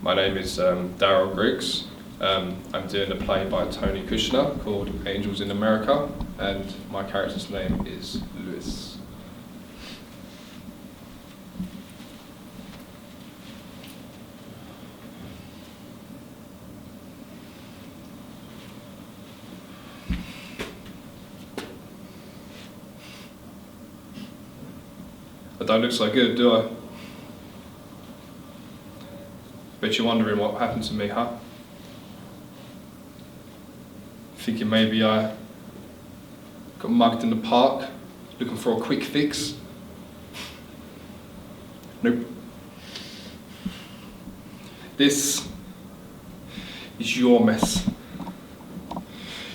My name is Darrell Griggs. I'm doing a play by Tony Kushner called Angels in America, and my character's name is Lewis. I don't look so good, do I? Bet you're wondering what happened to me, huh? Thinking maybe I got mugged in the park, looking for a quick fix. Nope. This is your mess.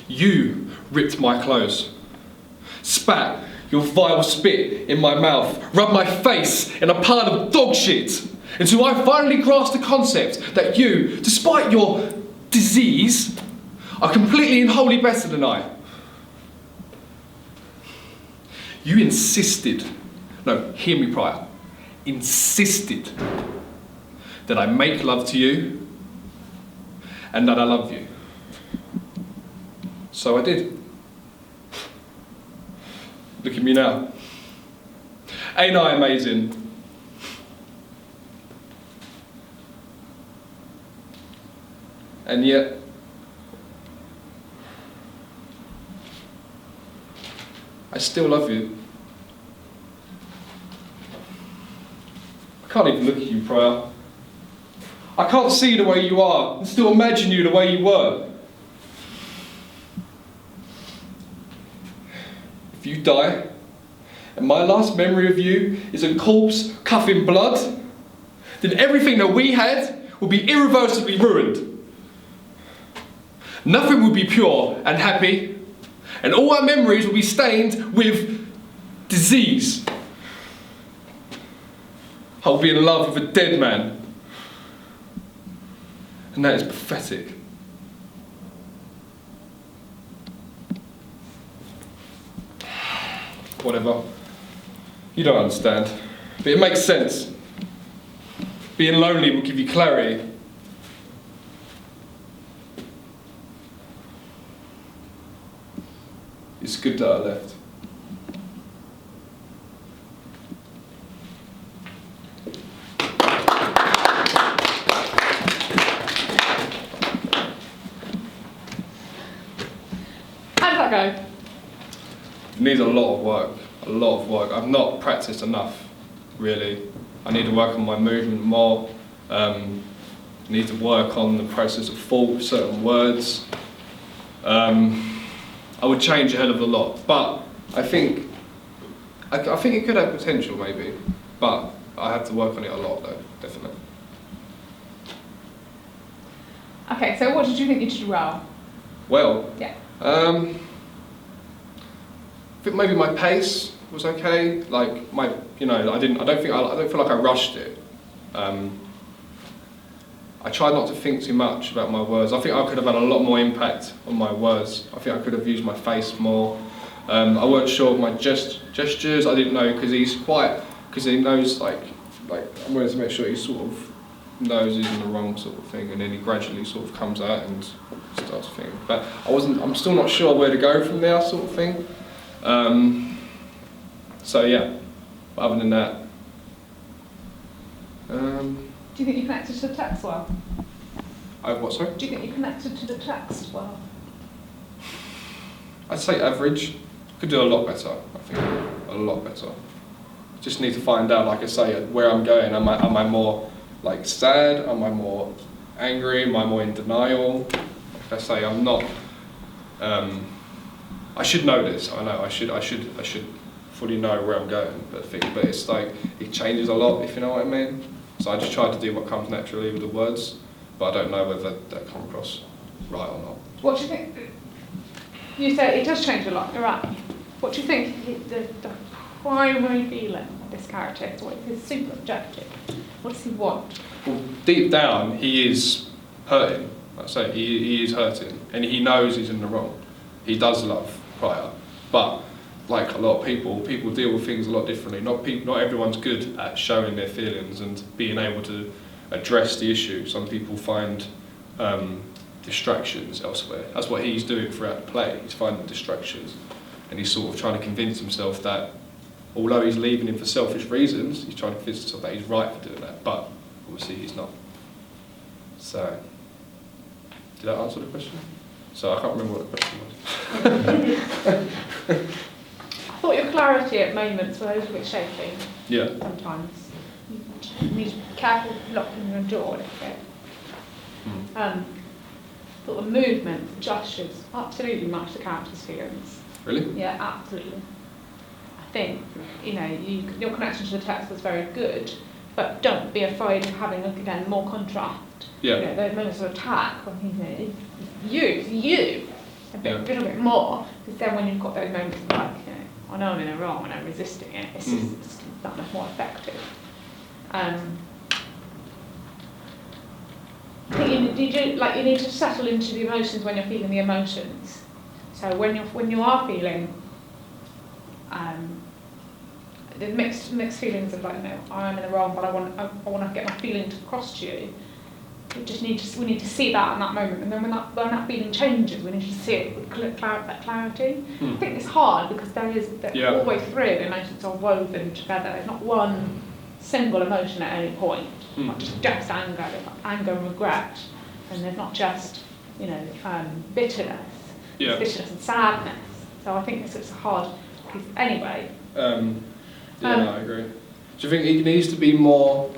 You ripped my clothes, spat your vile spit in my mouth, rubbed my face in a pile of dog shit, until I finally grasped the concept that you, despite your disease, are completely and wholly better than I. You insisted, no, hear me prior, insisted that I make love to you and that I love you. So I did. Look at me now. Ain't I amazing? And yet, I still love you. I can't even look at you, Prior. I can't see the way you are and still imagine you the way you were. If you die, and my last memory of you is a corpse covered in blood, then everything that we had will be irreversibly ruined. Nothing will be pure and happy, and all our memories will be stained with disease. I'll be in love with a dead man, and that is pathetic. Whatever. You don't understand, but it makes sense. Being lonely will give you clarity. It's good that I left. How did that go? It needs a lot of work. I've not practiced enough, really. I need to work on my movement more. I need to work on the process of thought, certain words. I would change a hell of a lot, but I think it could have potential, maybe. But I have to work on it a lot, though, definitely. Okay, so what did you think you did well? Well, Yeah. I think maybe my pace was okay. Like I don't feel like I rushed it. I tried not to think too much about my words. I think I could have had a lot more impact on my words. I think I could have used my face more. I weren't sure of my gestures. I didn't know because he knows like I wanted to make sure he sort of knows he's in the wrong sort of thing, and then he gradually sort of comes out and starts thinking. But I'm still not sure where to go from there, sort of thing. So yeah, but other than that. Do you think you connected to the text well? What, sorry? Do you think you connected to the text well? I'd say average. Could do a lot better, I think. A lot better. Just need to find out, like I say, where I'm going. Am I more like sad? Am I more angry? Am I more in denial? Like I say, I'm not. I should know this. I know. I should fully know where I'm going. But it's like it changes a lot, if you know what I mean. So I just try to do what comes naturally with the words, but I don't know whether that come across right or not. What do you think? You say it does change a lot, you're right. What do you think the primary feeling of this character is? What is his super objective? What does he want? Well, deep down, he is hurting. Like I say, he is hurting, and he knows he's in the wrong. He does love Prior, but like a lot of people deal with things a lot differently. Not everyone's good at showing their feelings and being able to address the issue. Some people find distractions elsewhere. That's what he's doing throughout the play. He's finding distractions, and he's sort of trying to convince himself that although he's leaving him for selfish reasons, he's trying to convince himself that he's right for doing that, but obviously he's not. So, did that answer the question? So I can't remember what the question was. I thought your clarity at moments were a little bit shaky. Yeah. Sometimes. You need to be careful locking your jaw a little bit. Thought the movement, the gestures, absolutely match the character's feelings. Really? Yeah, absolutely. I think, your connection to the text was very good, but don't be afraid of having, again, more contrast. Yeah. Those moments of attack, when you, a little bit more, because then when you've got those moments of like, I know I'm in the wrong and I'm resisting it, it's just that much more effective. I think you need to settle into the emotions when you're feeling the emotions. So when you are feeling the mixed feelings of like, I'm in the wrong, but I want to get my feelings across to you. We need to see that in that moment, and then when that feeling changes, we need to see it with that clarity. I think it's hard because all the way through, the emotions are woven together. There's not one single emotion at any point. Not just anger. There's like anger and regret, and there's not just bitterness. Yeah. There's bitterness and sadness. So I think it's a hard piece anyway. No, I agree. Do you think he needs to be more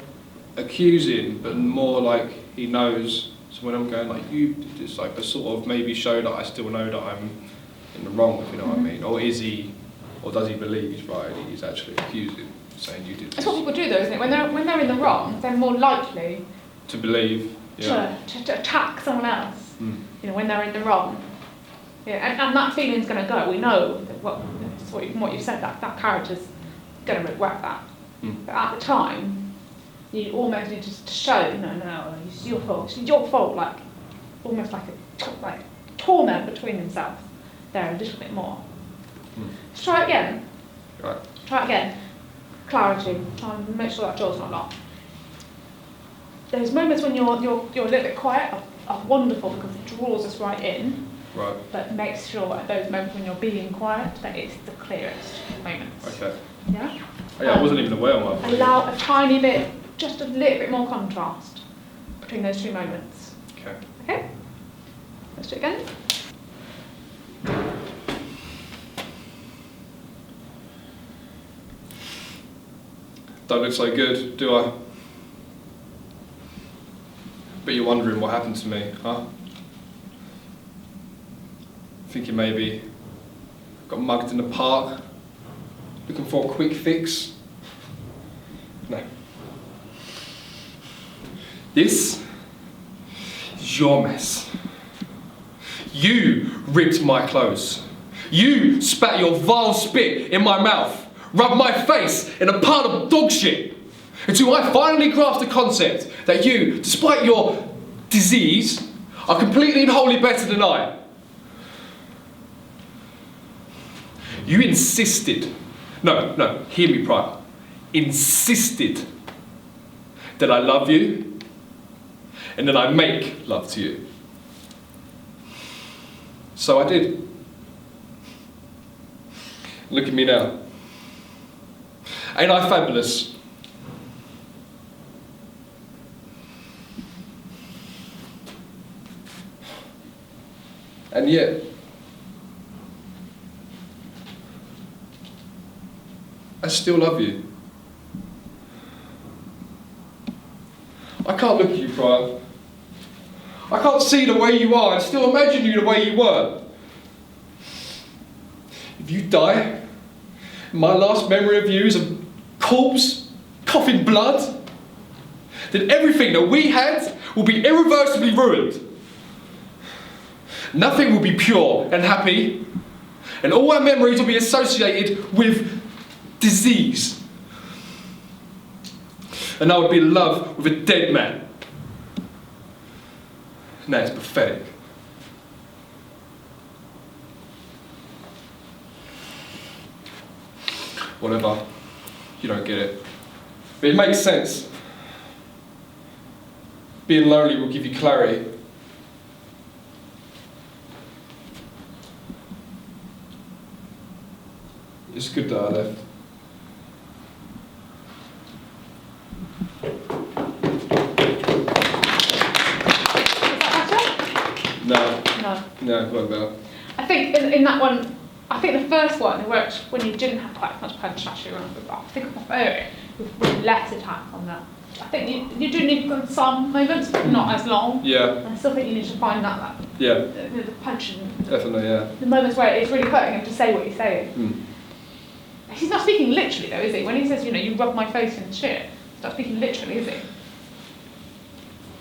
accusing, but more like he knows? So when I'm going like, you did this, like, to sort of maybe show that I still know that I'm in the wrong, if you know what I mean? Or does he believe he's right and he's actually accusing, saying you did this? That's what people do though, isn't it? When they're in the wrong, they're more likely to believe, to attack someone else. When they're in the wrong. Yeah, and that feeling's going to go. We know that what you've said, that character's going to regret that. But at the time, you almost need to show, no, it's your fault, like almost like a torment between themselves. There a little bit more. Let's try it again. Right. Try it again. Clarity. Try and make sure that jaw's not locked. Those moments when you're a little bit quiet are wonderful because it draws us right in. Right. But make sure at those moments when you're being quiet that it's the clearest moments. Okay. Yeah? I wasn't even aware of that. Allow a tiny bit, just a little bit more contrast between those two moments. Okay. Okay? Let's do it again. Don't look so good, do I? But you're wondering what happened to me, huh? Thinking maybe got mugged in the park, looking for a quick fix. No. This is your mess. You ripped my clothes. You spat your vile spit in my mouth, rubbed my face in a pile of dog shit, until I finally grasped the concept that you, despite your disease, are completely and wholly better than I. You insisted, no, hear me, Pryor, insisted that I love you and that I make love to you. So I did. Look at me now. Ain't I fabulous? And yet, I still love you. I can't look at you, Pryor. I can't see the way you are and still imagine you the way you were. If you die, my last memory of you is a corpse coughing blood, then everything that we had will be irreversibly ruined. Nothing will be pure and happy, and all our memories will be associated with disease. And I would be in love with a dead man. Now it's pathetic. Whatever, you don't get it. But it makes sense. being lonely will give you clarity. It's good that I left. No. No, it won't matter. I think in that one, I think the first one, it worked when you didn't have quite as much punch actually around the bar. I think I prefer it with less attack on that. I think you do need some moments, but not as long. Yeah. I still think you need to find that the punch and Definitely, yeah. the moments where it's really hurting him to say what he's saying. Mm. He's not speaking literally though, is he? When he says, you rub my face in shit, he's not speaking literally, is he?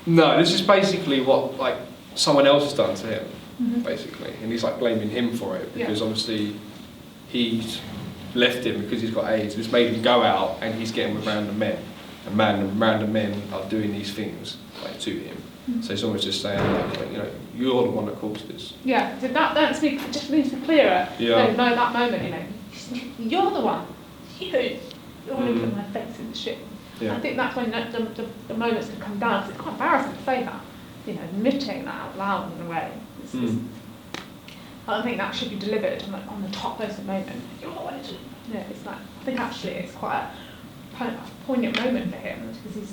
No, this is basically what like someone else has done to him, Mm-hmm. basically, and he's like blaming him for it because obviously he's left him because he's got AIDS. It's made him go out and he's getting with random men, and random men are doing these things like to him. Mm-hmm. So it's almost just saying like you're the one that caused this. Yeah, so that just needs to be clearer. Yeah. No, that moment, you're the one. You're the one who put my face in the shit. Yeah. I think that's when the moments can come down, because it's quite embarrassing to say that, admitting that out loud in a way. I don't think that should be delivered on the topmost moment. It's like, I think actually it's quite a poignant moment for him, because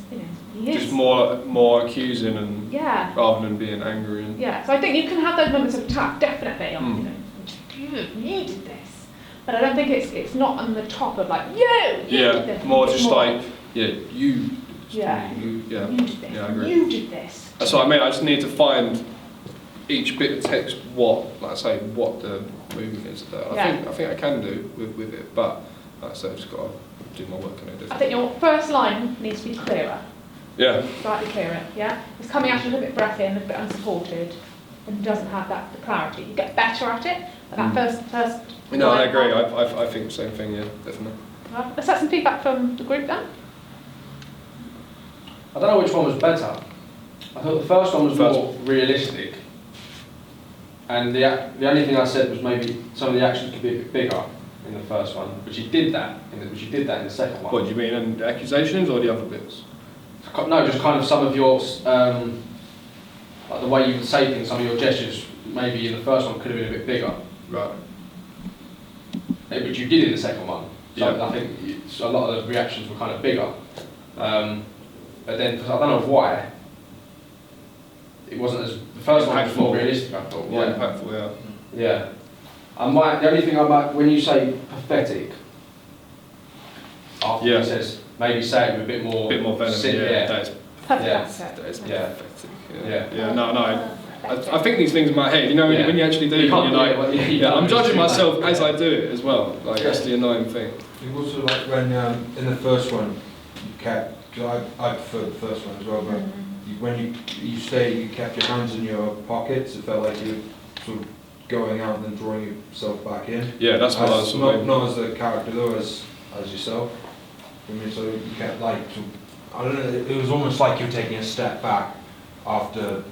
he is. Just more accusing and Yeah. rather than being angry. And Yeah, so I think you can have those moments of attack, definitely, you did this. But I don't think it's not on the top of like, you did this. More just like, you. Yeah. You You did this. Yeah, I agree. You did this. That's what I mean. I just need to find each bit of text what the movement is there. I think I can do with it, but like I said, I've just got to do my work on it. I think your first line needs to be clearer. Yeah. Slightly clearer, yeah? It's coming out a little bit breathy and a bit unsupported and doesn't have the clarity. You get better at it, but that first No, I line- agree. I think the same thing, yeah, definitely. Well, let's have some feedback from the group then. I don't know which one was better. I thought the first one was more realistic, and the only thing I said was maybe some of the actions could be a bit bigger in the first one, but you did that in the second one. What do you mean, and accusations or the other bits? No, just kind of some of your like the way you would say things, some of your gestures. Maybe in the first one could have been a bit bigger. Right. But you did in the second one. So Yeah. I think a lot of the reactions were kind of bigger. But then I don't know why. It wasn't as the first one was more realistic. I thought. More impactful, yeah. Yeah. The only thing I might, when you say pathetic, after he says, maybe say it with a bit more venom. That is Perfect. Yeah. pathetic. Yeah. Yeah. No. I think these things in my head. When you actually do it, you're like, I'm judging myself as I do it as well. Like that's the annoying thing. It was also like when in the first one you kept. Because I prefer the first one as well, but when you say you kept your hands in your pockets, it felt like you were sort of going out and then drawing yourself back in. Yeah, that's what I was not as the character though, as yourself. I mean, so you kept like, I don't know, it was almost like you were taking a step back after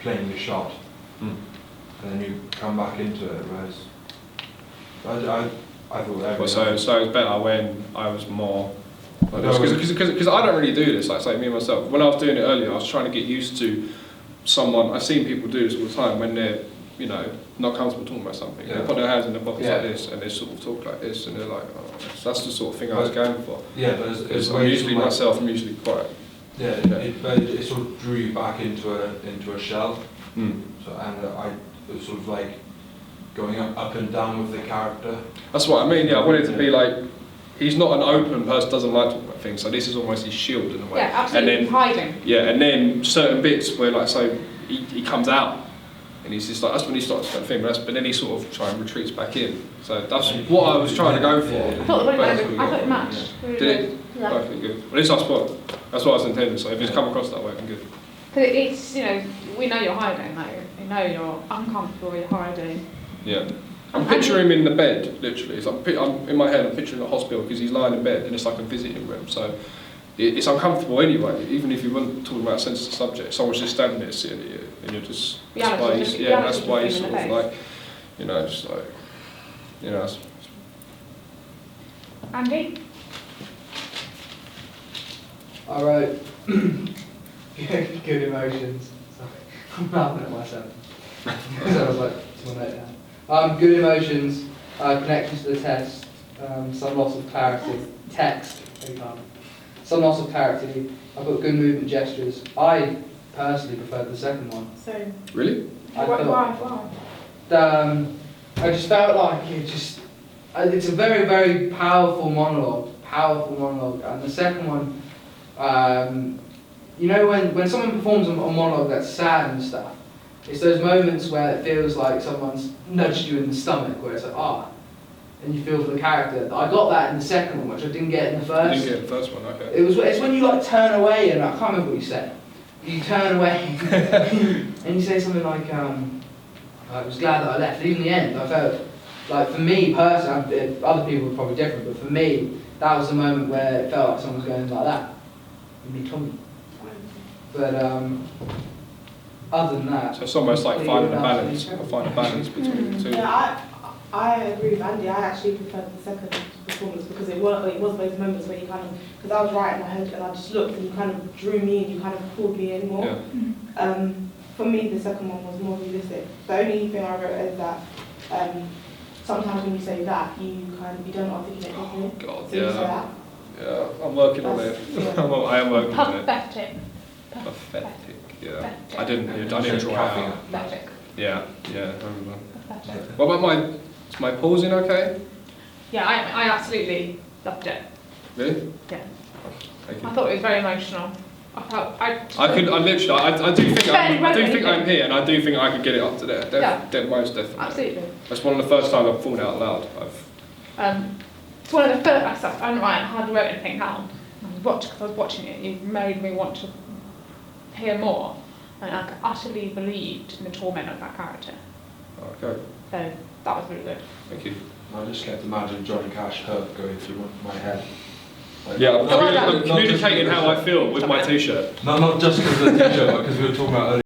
playing your shot, and then you come back into it. Whereas I thought that. So it's better when I was more. Because I don't really do this, like say me and myself. When I was doing it earlier, I was trying to get used to someone. I've seen people do this all the time when they're, not comfortable talking about something. They put their hands in their pockets like this, and they sort of talk like this, and they're like, oh, that's the sort of thing I was going for. Yeah, but it's I'm usually myself. I'm usually quiet. Yeah, it sort of drew you back into a shell. So it was sort of like going up and down with the character. That's what I mean. Yeah, I wanted to be like. He's not an open person, doesn't like talking about things, so this is almost his shield in a way. Yeah, absolutely. And then, hiding. Yeah, and then certain bits where, like, so he comes out, and he's just like, that's when he starts that thing, but then he sort of retreats back in. So that's what I was trying to go for. I thought it matched. Really Did it? Yeah. Perfectly good. Well, at least that's what I was intending, so if it's come across that way, I'm good. Because it's, we know you're hiding, like, we know you're uncomfortable, you're hiding. Yeah. I'm picturing him in the bed, literally. It's like, I'm in my head, I'm picturing a hospital because he's lying in bed and it's like a visiting room. So it's uncomfortable anyway, even if you weren't talking about a sensitive subject. Someone's just standing there sitting at you and you're just. That's why he's sort of like, just like, It's, Andy? Alright. Good emotions. Sorry, I'm laughing at myself. Because I was like, to my note down. Good emotions, connection to the test, some loss of clarity, text, some loss of clarity. I've got good movement gestures. I personally preferred the second one. So, Really? why? I just felt like it's a very, very powerful monologue, and the second one, you know, when someone performs a monologue that's sad and stuff, it's those moments where it feels like someone's nudged you in the stomach, where it's like, and you feel for the character. I got that in the second one, which I didn't get in the You first. didn't get the first one, okay. It's when you like turn away, and I can't remember what you said. You turn away, and you say something like, I was glad that I left. Even in the end, I felt like, for me personally, other people were probably different, but for me, that was the moment where it felt like someone was going like that. Me, Tommy. But other than that, So it's almost like finding a balance, between the two. Yeah, I agree with Andy. I actually preferred the second performance because it was those moments where you kind of, because I was writing, and I just looked and you kind of drew me in, you kind of pulled me in more. Yeah. For me, the second one was more realistic. The only thing I wrote is that sometimes when you say that, you don't articulate properly. God, So you say yeah. that. Yeah, I'm working on it. Yeah. I am working on it. Pathetic. Pathetic, yeah. Pathetic. I didn't draw it out. Pathetic. Yeah, I remember. Pathetic. What about is my pausing okay? Yeah, I absolutely loved it. Really? Yeah. Thank you. I thought it was very emotional. I do think I'm here, and I do think I could get it up to there. Most definitely. Absolutely. That's one of the first times I've fallen out loud. It's one of the first. I hardly wrote anything down. Because I was watching it, it made me want to hear more, and I utterly believed in the torment of that character. Okay. So that was really good. Thank you. I just kept imagining Johnny Cash hurt going through my head. Like, Yeah, I'm not communicating just how I feel with my t-shirt. Not just because of the t-shirt, but because we were talking about earlier.